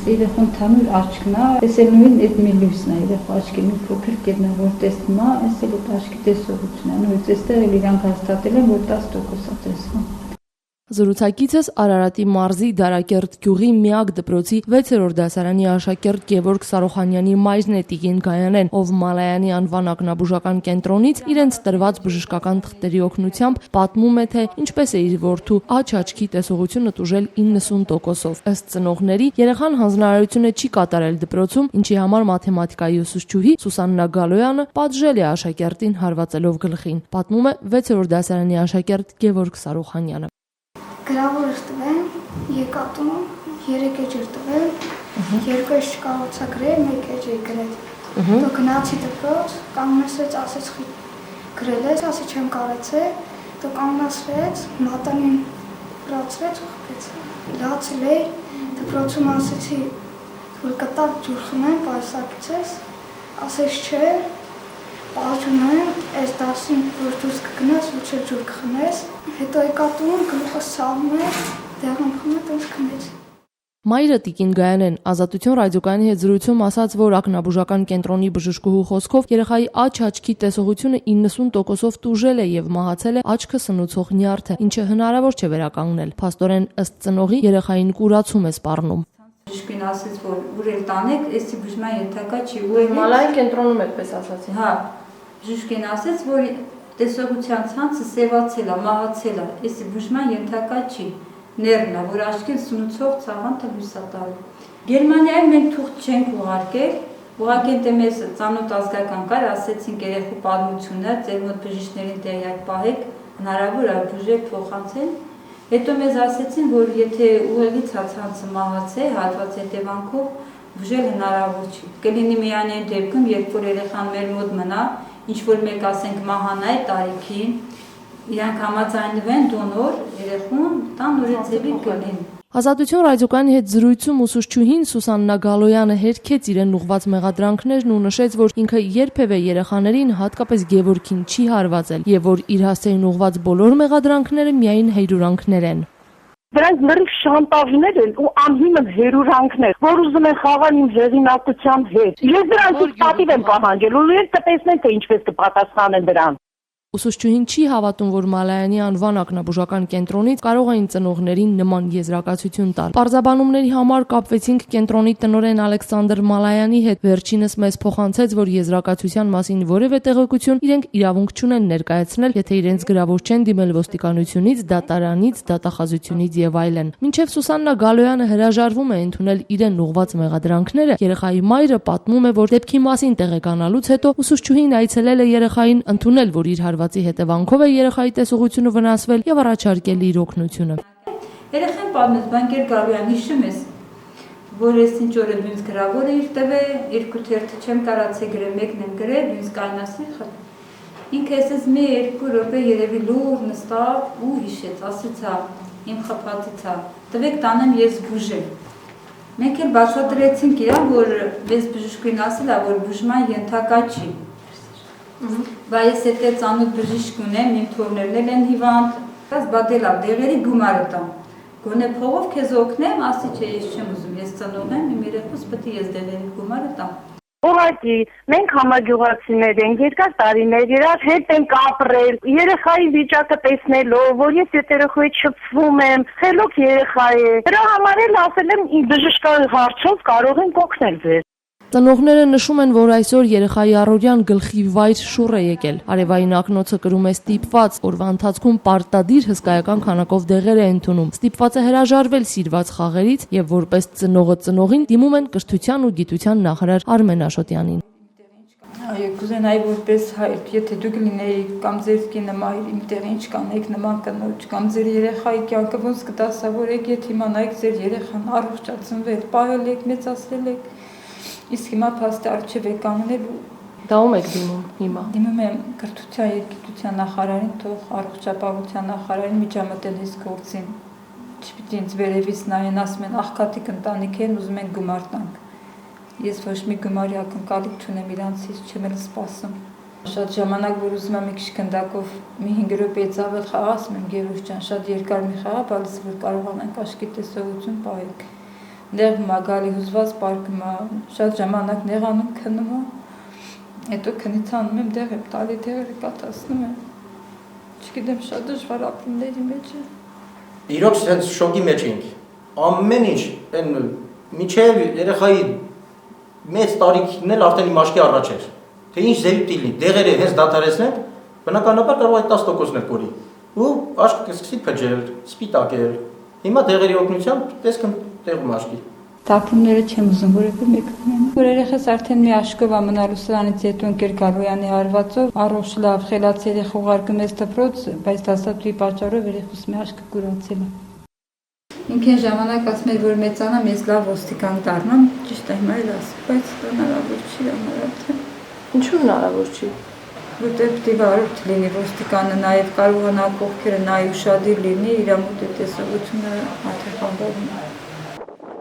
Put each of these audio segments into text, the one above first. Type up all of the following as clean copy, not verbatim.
Երեխուն թանուր աչքն է, այս էլ նույն այդ մի լույսն է, երեխու աչքի մի փոքր կետն է, որ տեսնում է, այս էլ այդ աչքի տեսողությունն է, նույնիսկ այստեղ էլ իրանք հաստատել են, որ 10% է տեսնում։ Զրուցակիցս Արարատի մարզի Դարակերտ գյուղի միակ դպրոցի 6-րդ դասարանի աշակերտ Գևորգ Սարոխանյանի մայրն է Տիգին Գայանեն, ով Մալայանի անվան ակնաբուժական կենտրոնից իրենց տրված բժշկական թղթերի օգնությամբ պատմում է, թե ինչպես է իր որդու աչքի տեսողությունը տուժել 90%-ով։ Ըստ ծնողների, երեխան հանձնարարությունը չի կատարել դպրոցում, ինչի համար մաթեմատիկայի ուսուցչուհի Սուսաննա Գալոյանը պատժել է աշակերտին հարվածելով գլխին։ Պատմում է 6-րդ դասարանի աշակերտ Գևորգ Սարոխանյանը։ Գրավոր տվել, եկատում, 3 էջեր տվել, 2 էջ չկարողացա գրել, 1 էջ էի գրել։ Դու գնացի դպրոց, կանգնեցրեց, ասեց գրել ես, ասի չեմ կարեցել, դու կանգնացրեց, մատանին բրացրեց ու խփեց։ Լացել էի, դպրոցում ասեցի, որ կտակ ջուր խմեմ, պայսակից ես, ասեց չէ, Պարում եմ, այս դասին որ դուրս կգնաս, ոչ էլ ջուր կխմես, հետո եկատում գլուխս ցավում է, դեղում խմեմ, տենց քնեց։ Մայրը Տիկին Գայանեն Ազատություն ռադիոկայանի հետ զրույցում ասաց, որ ակնաբուժական կենտրոնի բժշկուհու խոսքով երեխայի աչքի տեսողությունը 90%-ով տուժել է եւ մահացել է աչքը սնուցող նյարդը, ինչը հնարավոր չէ վերականգնել։ Փաստորեն ըստ ծնողի երեխային կուրացում է սպառնում։ Բժշկին ասեց, որ ուր տանեք, էսի բուժման ենթակա չի, ու Մալայի կենտրոնում այդպես ասացին։ Հա, բժշկին ասեց, որ տեսողության ցանցը սևացել է, մահացել է, էսի բուժման ենթակա չի, ներն է, որ աչքին սնուցող ցավանքը լույս է տալու։ Գերմանիայում մենք թուղթ չենք ուղարկել, ուղղակի դե մեզ ծանոթ ազգական կար, ասեցինք երեխու պատմությունը, ձեր մոտ բժիշկներին տեղյակ պահեք, հնարավոր է բուժել, փոխանցել։ Հետո մեզ ասեցին, որ եթե ուղեղի ցանցը մահացե, հատված հետևանքով բուժել հնարավոր չի։ Կլինի միայն այն դեպքում, երբ որ երեխան մեր մոտ մնա, ինչ որ մեկ ասենք մահանա է տարիքին, իրանք համաձայնվեն դոնոր երեխուն տան նորից կլինի։ Ազատություն ռադիոկայանի հետ զրույցում ուսուցչուհին Սուսաննա Գալոյանը հերքեց իրեն ուղված մեղադրանքներն ու նշեց, որ ինքը երբևէ երեխաներին, հատկապես Գևորգին, չի հարվածել եւ որ իր հասցեին ուղված բոլոր մեղադրանքները միայն հերյուրանքներ են։ Դրանք լրիվ շանտաժներ են ու անհիմն հերյուրանքներ, որ ուզում են խաղալ իմ հեղինակության հետ։ Ես դրանից պատիվ եմ պահանջել ու ես կտեսնեմ, թե ինչպես կպատասխանեն դրան։ Ուսուցչուհին չի հավատում, որ Մալայանի անվան ակնաբուժական կենտրոնից կարող էին ծնողներին նման եզրակացություն տալ։ Պարզաբանումների համար կապվեցինք կենտրոնի տնօրեն Ալեքսանդր Մալայանի հետ։ Վերջինս մեզ փոխանցեց, որ եզրակացության մասին որևէ տեղեկություն իրենք իրավունք չունեն ներկայացնել, եթե իրենց գրավոր չեն դիմել ոստիկանությունից, դատարանից, դատախազությունից եւ այլն։ Մինչեւ Սուսաննա Գալոյանը հրաժարվում է ընդունել իրեն ուղված մեղադրանքները, երեխայի մայրը պատմում է, որ դեպքի մասին տեղեկանալուց հետո ուսուցչուհին այցելել է երեխային, ընդունել, որ իր հարվածի հետևանքով է երեխայի տեսողությունը վնասվել եւ առաջարկել իր օգնությունը։ Երեխան պատմեց, բանկեր Գալոյան հիշում ես, որ ես ինչ օր ինձ գրավոր է իր տվել, երկու թերթը չեմ կարացել գրել, մեկն եմ գրել, ինձ կայնասի խփ։ Ինքը ասեց մի 2 րոպե երևի լուր նստավ ու հիշեց, ասեց հա, իմ խփածից հա, տվեք տանեմ ես բուժեմ։ Մենք էլ բացատրեցինք իրան, որ ես բժշկին ասել է, որ բուժման ենթակա չի։ Բայց եթե ծանոթ բժիշկ ունեմ, իմ թորներն են հիվանդ, բադել ա դեղերի գումարը տամ։ Գոնե փողով քեզ օգնեմ, ասի չէ, ես չեմ ուզում, ես ծնող եմ, իմ երեխուս պետք է ես դեղերի գումարը տամ։ Ուղղակի մենք համագյուղացիներ ենք, երկար տարիներ իրար հետ ենք ապրել, երեխայի վիճակը տեսնելով, որ ես այդ երեխայից շփվում եմ, խելոք երեխա է։ Դրա համար էլ ասել եմ, բժշկական հարցով կարող ենք օգնել ձեզ։ Ծնողները նշում են, որ այսօր երեխայի առօրյան գլխի վայր շուռ է եկել։ Արևային ակնոցը կրում է ստիպված, օրվա ընթացքում պարտադիր հսկայական քանակով դեղեր է ընդունում։ Ստիպված է հրաժարվել սիրված խաղերից եւ որպես ծնողը ծնողին դիմում են կրթության ու գիտության նախարար Արմեն Աշոտյանին։ Այո, կուզենայի որպես հայր, եթե դուք լինեիք կամ ձեր կինը մայր, իմ տեղին չկանեիք նման կնոջ, կամ ձեր երեխայի կյանքը ոնց կդասավորեք, եթե իմանայիք ձեր երեխան առողջացնվել, պահել եք, մեծացրել եք։ Իսկ հիմա փաստը արժև է կանգնել ու Դա ում եք դիմում հիմա։ Դիմում եմ կրթության եւ գիտության նախարարին, թող առողջապահության նախարարին միջամտել այս գործին։ Չպիտի ինձ վերևից նայեն, ասում են աղքատիկ ընտանիք են, ուզում են գումար տանք։ Ես ոչ մի գումարի ակնկալիք չունեմ իրանցից, չեմ էլ սպասում։ Շատ ժամանակ որ ուզում եմ մի քիչ գնդակով մի 5 րոպեից ավել խաղ, ասում եմ Գևորգ ջան, շատ երկար մի խաղա, բայց որ կարողանանք աչքի տեսողություն պահեք։ Նեղում է գալի հուզված պարկում է, շատ ժամանակ նեղանում քնում է, հետո քնից անում եմ դեղ եմ տալի, դեղերը կատացնում եմ, չգիտեմ շատ դժվար ապրումների մեջ է։ Իրոք հենց շոկի մեջ ենք, ամեն ինչ, միջև երեխայի մեծ տարիքն էլ արդեն իմ աչքի առաջ էր, թե ինչ ձևի լինի, դեղերը հենց դադարեցնենք, բնականաբար կարող է 10%-ներ կորի, ու աչքը կսկսի փջել, սպիտակել, հիմա դեղերի օգնությամբ տեսքը տեղում աչքի։ Տապումները չեմ ուզում որևէ մեկն ունենա։ Որ երեխաս արդեն մի աշկով է մնալու սրանից հետո ընկեր Գալոյանի հարվածով, առողջ լավ խելաց երեխա ուղարկում ես դպրոց, բայց դասատուի պատճառով երեխուս մի աշկը կուրացել է։ Ինքն ժամանակ ասում էր, որ մեծանամ, ես լավ ոստիկան դառնամ, ճիշտ է հիմա էլ ասում, բայց հնարավոր չի ամառաթե։ Ինչու հնարավոր չի։ Որտեղ պետք է վարորդ լինի ոստիկանը, նաև կարողանա կողքերը նայի ուշադիր լինի, իր մոտ է տեսողությունը աթեխանվողն է։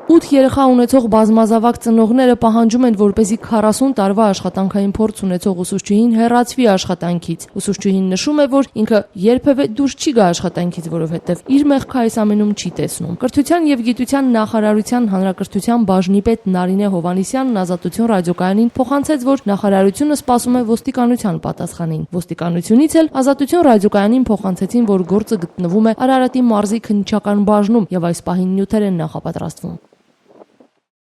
8 երեխա ունեցող բազմազավակ ծնողները պահանջում են, որպեսզի 40 տարվա աշխատանքային փորձ ունեցող ուսուցչուհին հեռացվի աշխատանքից։ Ուսուցչուհին նշում է, որ ինքը երբևէ դուրս չի գա աշխատանքից, որովհետև իր մեղքը այս ամենում չի տեսնում։ Կրթության եւ գիտության նախարարության հանրակրթության բաժնի պետ Նարինե Հովհաննիսյանն Ազատություն ռադիոկայանին փոխանցեց, որ նախարարությունը սպասում է ոստիկանության պատասխանին։ Ոստիկանությունից էլ Ազատություն ռադիոկայանին փոխանցեցին, որ գործը գտնվում է Արարատի մարզի քննչական բաժնում եւ այս պահին նյութեր են նախապատրաստվում։